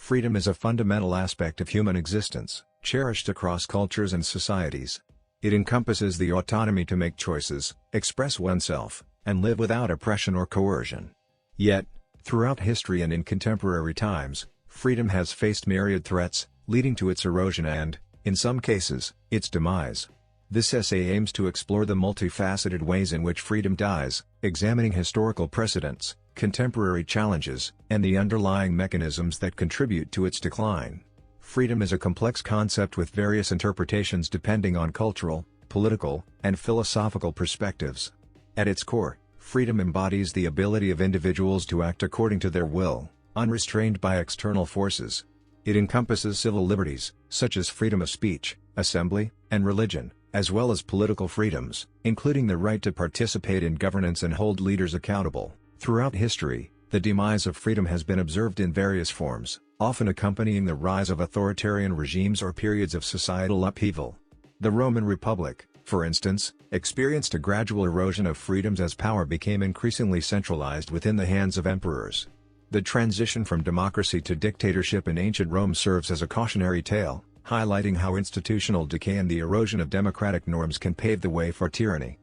Freedom is a fundamental aspect of human existence, cherished across cultures and societies. It encompasses the autonomy to make choices, express oneself, and live without oppression or coercion. Yet, throughout history and in contemporary times, freedom has faced myriad threats, leading to its erosion and, in some cases, its demise. This essay aims to explore the multifaceted ways in which freedom dies, examining historical precedents, contemporary challenges, and the underlying mechanisms that contribute to its decline. Freedom is a complex concept with various interpretations depending on cultural, political, and philosophical perspectives. At its core, freedom embodies the ability of individuals to act according to their will, unrestrained by external forces. It encompasses civil liberties, such as freedom of speech, assembly, and religion, as well as political freedoms, including the right to participate in governance and hold leaders accountable. Throughout history, the demise of freedom has been observed in various forms, often accompanying the rise of authoritarian regimes or periods of societal upheaval. The Roman Republic, for instance, experienced a gradual erosion of freedoms as power became increasingly centralized within the hands of emperors. The transition from democracy to dictatorship in ancient Rome serves as a cautionary tale, highlighting how institutional decay and the erosion of democratic norms can pave the way for tyranny.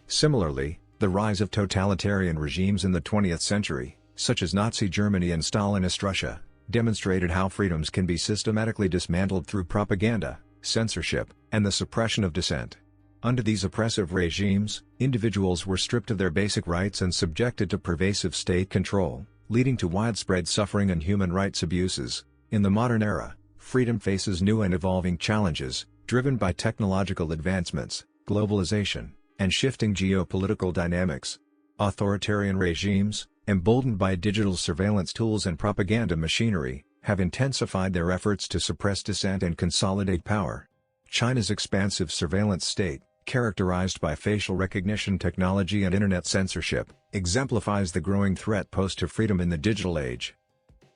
Similarly, the rise of totalitarian regimes in the 20th century, such as Nazi Germany and Stalinist Russia, demonstrated how freedoms can be systematically dismantled through propaganda, censorship, and the suppression of dissent. Under these oppressive regimes, individuals were stripped of their basic rights and subjected to pervasive state control, leading to widespread suffering and human rights abuses. In the modern era, freedom faces new and evolving challenges, driven by technological advancements, globalization, and shifting geopolitical dynamics. Authoritarian regimes, emboldened by digital surveillance tools and propaganda machinery, have intensified their efforts to suppress dissent and consolidate power. China's expansive surveillance state, characterized by facial recognition technology and internet censorship, exemplifies the growing threat posed to freedom in the digital age.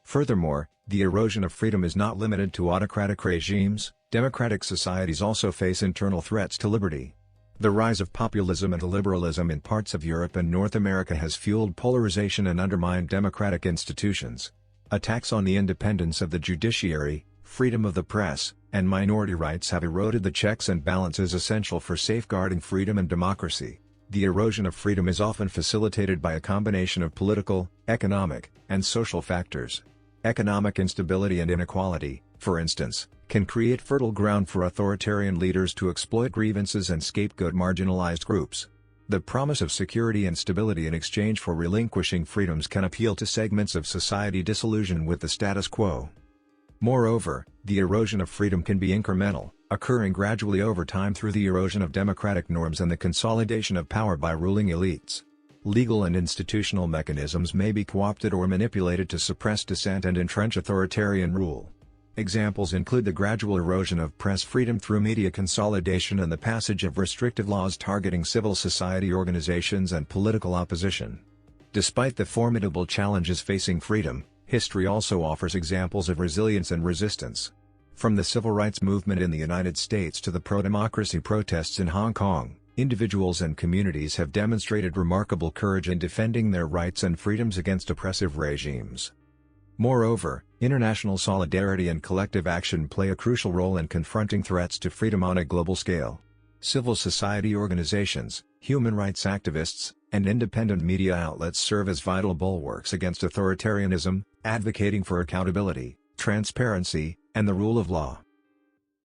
Furthermore, the erosion of freedom is not limited to autocratic regimes. Democratic societies also face internal threats to liberty. The rise of populism and liberalism in parts of Europe and North America has fueled polarization and undermined democratic institutions. Attacks on the independence of the judiciary, freedom of the press, and minority rights have eroded the checks and balances essential for safeguarding freedom and democracy. The erosion of freedom is often facilitated by a combination of political, economic, and social factors. Economic instability and inequality, for instance, can create fertile ground for authoritarian leaders to exploit grievances and scapegoat marginalized groups. The promise of security and stability in exchange for relinquishing freedoms can appeal to segments of society disillusioned with the status quo. Moreover, the erosion of freedom can be incremental, occurring gradually over time through the erosion of democratic norms and the consolidation of power by ruling elites. Legal and institutional mechanisms may be co-opted or manipulated to suppress dissent and entrench authoritarian rule. Examples include the gradual erosion of press freedom through media consolidation and the passage of restrictive laws targeting civil society organizations and political opposition. Despite the formidable challenges facing freedom, history also offers examples of resilience and resistance. From the civil rights movement in the United States to the pro-democracy protests in Hong Kong, individuals and communities have demonstrated remarkable courage in defending their rights and freedoms against oppressive regimes. Moreover, international solidarity and collective action play a crucial role in confronting threats to freedom on a global scale. Civil society organizations, human rights activists, and independent media outlets serve as vital bulwarks against authoritarianism, advocating for accountability, transparency, and the rule of law.